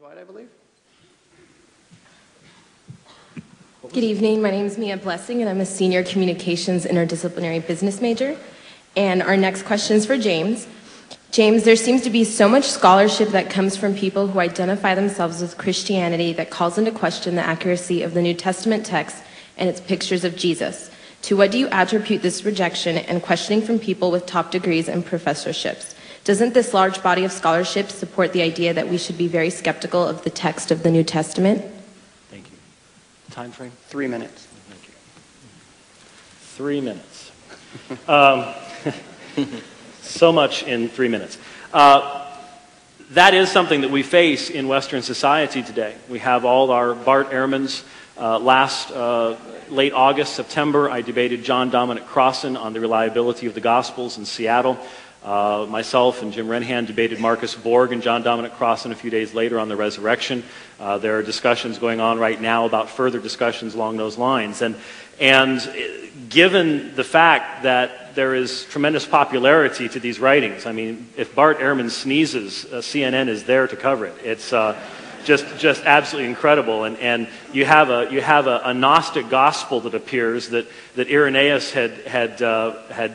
White, I believe. Good evening. My name is Mia Blessing, and I'm a senior communications interdisciplinary business major. And our next question is for James. James, there seems to be so much scholarship that comes from people who identify themselves with Christianity that calls into question the accuracy of the New Testament text and its pictures of Jesus. To what do you attribute this rejection and questioning from people with top degrees and professorships? Doesn't this large body of scholarship support the idea that we should be very skeptical of the text of the New Testament? Thank you. Time frame? 3 minutes. Thank you. 3 minutes. So much in 3 minutes. That is something that we face in Western society today. We have all our Bart Ehrman's. Late August, September, I debated John Dominic Crossan on the reliability of the Gospels in Seattle. Myself and Jim Renhan debated Marcus Borg and John Dominic Crossan a few days later on the resurrection. There are discussions going on right now about further discussions along those lines. And given the fact that there is tremendous popularity to these writings, I mean, if Bart Ehrman sneezes, CNN is there to cover it. It's just absolutely incredible. And you have a Gnostic gospel that appears that Irenaeus had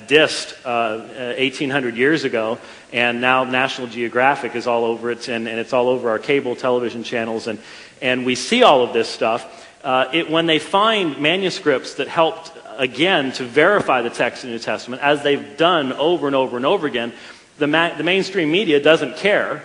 dissed 1800 years ago, and now National Geographic is all over it, and it's all over our cable television channels, and we see all of this stuff. When they find manuscripts that helped again to verify the text of the New Testament, as they've done over and over and over again, the mainstream media doesn't care.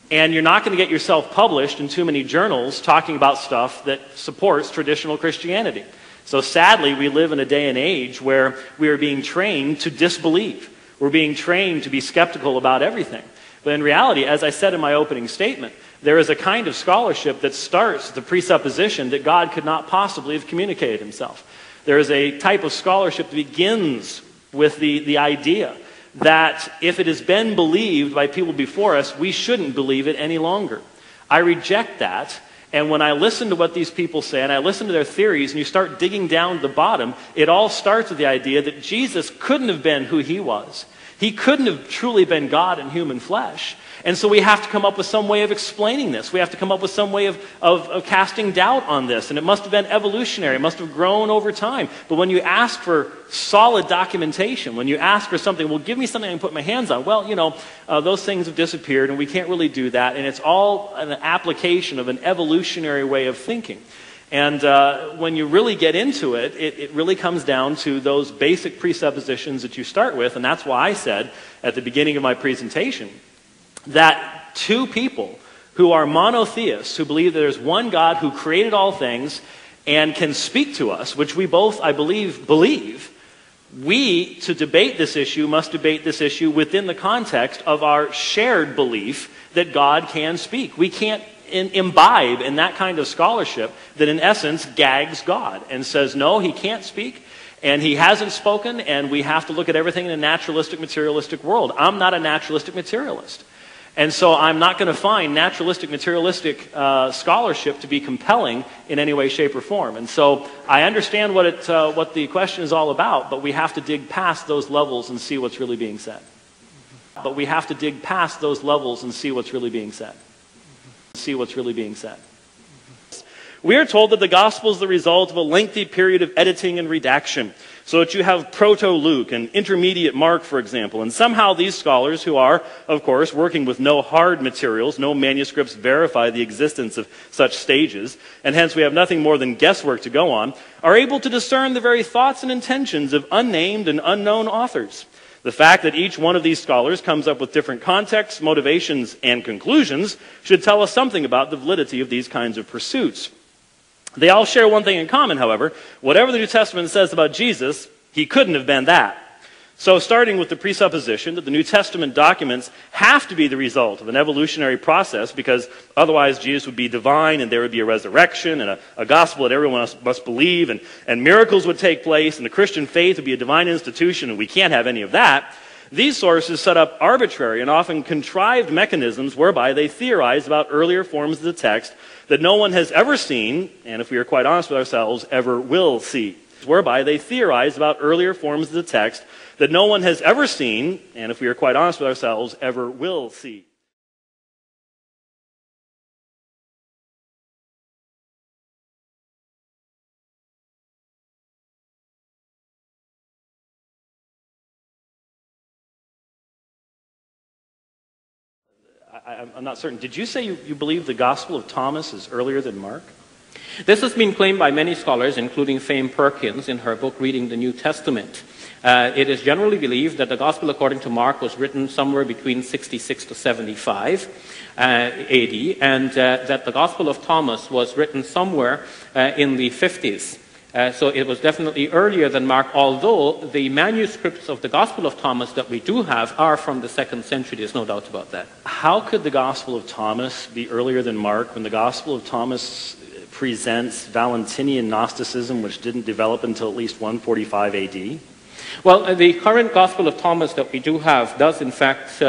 And you're not going to get yourself published in too many journals talking about stuff that supports traditional Christianity. So sadly, we live in a day and age where we are being trained to disbelieve. We're being trained to be skeptical about everything. But in reality, as I said in my opening statement, there is a kind of scholarship that starts with the presupposition that God could not possibly have communicated himself. There is a type of scholarship that begins with the idea that if it has been believed by people before us, we shouldn't believe it any longer. I reject that, and when I listen to what these people say, and I listen to their theories, and you start digging down to the bottom, it all starts with the idea that Jesus couldn't have been who he was. He couldn't have truly been God in human flesh. And so we have to come up with some way of explaining this. We have to come up with some way of casting doubt on this. And it must have been evolutionary. It must have grown over time. But when you ask for solid documentation, when you ask for something, well, give me something I can put my hands on. Well, you know, those things have disappeared and we can't really do that. And it's all an application of an evolutionary way of thinking. And when you really get into it, it really comes down to those basic presuppositions that you start with. And that's why I said at the beginning of my presentation that two people who are monotheists, who believe that there's one God who created all things and can speak to us, which we both, I believe, we, to debate this issue, must debate this issue within the context of our shared belief that God can speak. We can't imbibe in that kind of scholarship that in essence gags God and says, no, he can't speak, and he hasn't spoken, and we have to look at everything in a naturalistic, materialistic world. I'm not a naturalistic materialist. And so I'm not going to find naturalistic, materialistic scholarship to be compelling in any way, shape, or form. And so I understand what the question is all about, but we have to dig past those levels and see what's really being said. But we have to dig past those levels and see what's really being said. See what's really being said. We are told that the gospel is the result of a lengthy period of editing and redaction, so that you have proto-Luke and intermediate Mark, for example. And somehow these scholars, who are, of course, working with no hard materials, no manuscripts verify the existence of such stages, and hence we have nothing more than guesswork to go on, are able to discern the very thoughts and intentions of unnamed and unknown authors. The fact that each one of these scholars comes up with different contexts, motivations, and conclusions should tell us something about the validity of these kinds of pursuits. They all share one thing in common, however. Whatever the New Testament says about Jesus, he couldn't have been that. So starting with the presupposition that the New Testament documents have to be the result of an evolutionary process, because otherwise Jesus would be divine and there would be a resurrection and a gospel that everyone must believe, and miracles would take place, and the Christian faith would be a divine institution, and we can't have any of that. These sources set up arbitrary and often contrived mechanisms whereby they theorize about earlier forms of the text that no one has ever seen, and if we are quite honest with ourselves, ever will see. Whereby they theorize about earlier forms of the text that no one has ever seen, and if we are quite honest with ourselves, ever will see. I'm not certain. Did you say you believe the Gospel of Thomas is earlier than Mark? This has been claimed by many scholars, including Fame Perkins in her book Reading the New Testament. It is generally believed that the Gospel according to Mark was written somewhere between 66 to 75 AD, and that the Gospel of Thomas was written somewhere in the 50s. So it was definitely earlier than Mark, although the manuscripts of the Gospel of Thomas that we do have are from the 2nd century. There's no doubt about that. How could the Gospel of Thomas be earlier than Mark when the Gospel of Thomas presents Valentinian Gnosticism, which didn't develop until at least 145 AD? Well, the current Gospel of Thomas that we do have does in fact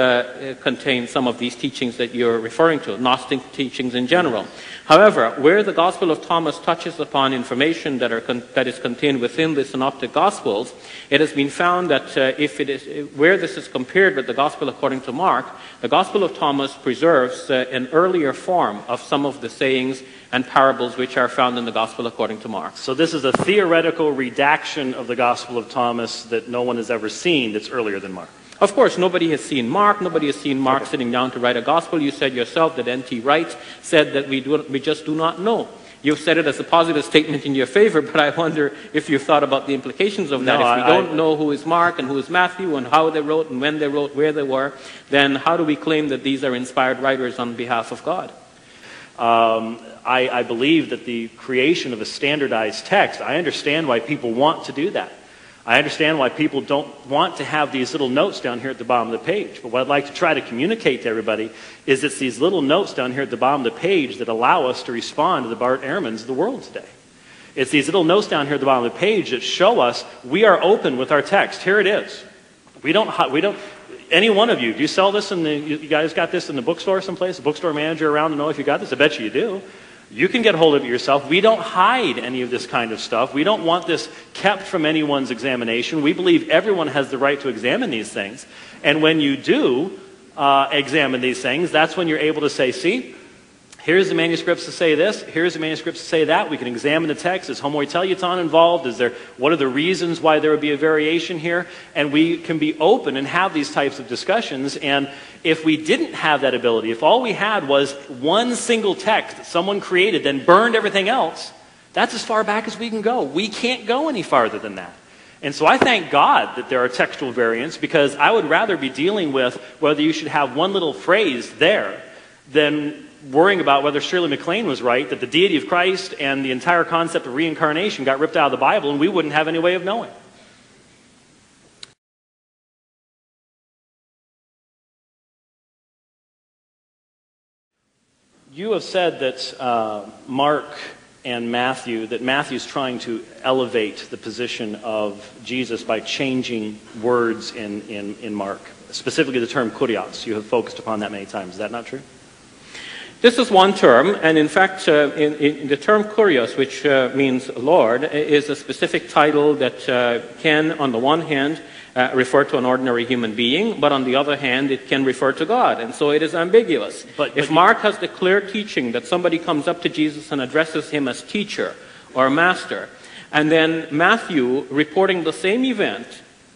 contain some of these teachings that you're referring to, Gnostic teachings in general. However, where the Gospel of Thomas touches upon information that is contained within the Synoptic Gospels, it has been found that where this is compared with the Gospel according to Mark, the Gospel of Thomas preserves an earlier form of some of the sayings and parables which are found in the Gospel according to Mark. So this is a theoretical redaction of the Gospel of Thomas that no one has ever seen that's earlier than Mark. Of course, nobody has seen Mark. Nobody has seen Mark sitting down to write a Gospel. You said yourself that N.T. Wright said that we just do not know. You've said it as a positive statement in your favor, but I wonder if you've thought about the implications of that. If we don't know who is Mark and who is Matthew and how they wrote and when they wrote, where they were, then how do we claim that these are inspired writers on behalf of God? I believe that the creation of a standardized text, I understand why people want to do that. I understand why people don't want to have these little notes down here at the bottom of the page. But what I'd like to try to communicate to everybody is it's these little notes down here at the bottom of the page that allow us to respond to the Bart Ehrmans of the world today. It's these little notes down here at the bottom of the page that show us we are open with our text. Here it is. We don't, any one of you, do you sell this you guys got this in the bookstore someplace? A bookstore manager around to know if you got this? I bet you do. You can get hold of it yourself. We don't hide any of this kind of stuff. We don't want this kept from anyone's examination. We believe everyone has the right to examine these things. And when you do examine these things, that's when you're able to say, see, here's the manuscripts to say this, here's the manuscripts to say that. We can examine the text. Is homoiteleuton involved? What are the reasons why there would be a variation here? And we can be open and have these types of discussions. And if we didn't have that ability, if all we had was one single text that someone created, then burned everything else, that's as far back as we can go. We can't go any farther than that. And so I thank God that there are textual variants, because I would rather be dealing with whether you should have one little phrase there than worrying about whether Shirley MacLaine was right, that the deity of Christ and the entire concept of reincarnation got ripped out of the Bible and we wouldn't have any way of knowing. You have said that Mark and Matthew, that Matthew's trying to elevate the position of Jesus by changing words in Mark, specifically the term kurios. You have focused upon that many times. Is that not true? This is one term, and in fact, in the term kurios, which means Lord, is a specific title that can, on the one hand, refer to an ordinary human being, but on the other hand, it can refer to God, and so it is ambiguous. But if Mark has the clear teaching that somebody comes up to Jesus and addresses him as teacher or master, and then Matthew reporting the same event,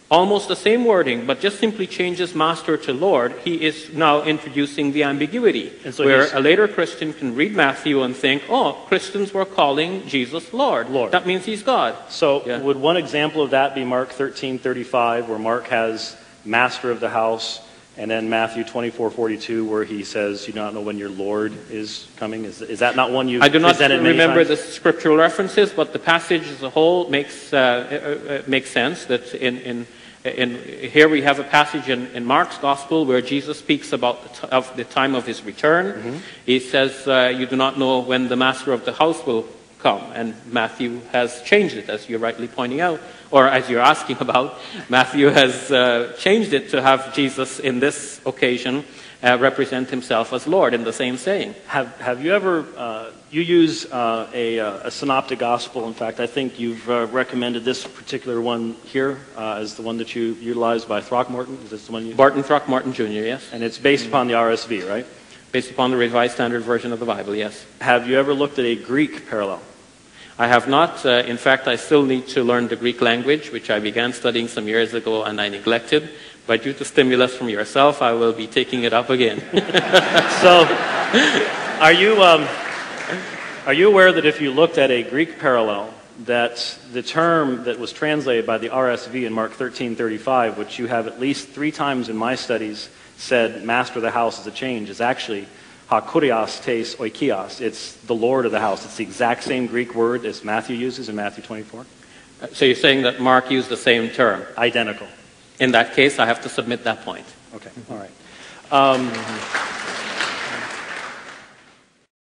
almost the same wording, but just simply changes master to Lord, he is now introducing the ambiguity, so where a later Christian can read Matthew and think, oh, Christians were calling Jesus Lord. That means he's God. So would one example of that be Mark 13:35, where Mark has master of the house, and then Matthew 24:42, where he says, you do not know when your Lord is coming? Is that not one you've presented many times? I do not remember the scriptural references, but the passage as a whole makes sense. That here we have a passage in Mark's Gospel where Jesus speaks about the time of his return. Mm-hmm. He says, you do not know when the master of the house will come. And Matthew has changed it, as you're rightly pointing out, or as you're asking about. Matthew has changed it to have Jesus in this occasion represent himself as Lord in the same saying. Have you ever, you use a synoptic gospel. In fact, I think you've recommended this particular one here as the one that you utilized by Throckmorton. Is this the one you... Barton Throckmorton Jr., yes. And it's based upon the RSV, right? Based upon the Revised Standard Version of the Bible, yes. Have you ever looked at a Greek parallel? I have not. In fact, I still need to learn the Greek language, which I began studying some years ago and I neglected. But due to stimulus from yourself, I will be taking it up again. So, are you aware that if you looked at a Greek parallel, that the term that was translated by the RSV in Mark 13:35, which you have at least 3 times in my studies said, master of the house is a change, is actually hakurios tes oikios. It's the Lord of the house. It's the exact same Greek word as Matthew uses in Matthew 24. So you're saying that Mark used the same term? Identical. In that case, I have to submit that point. Okay, all right.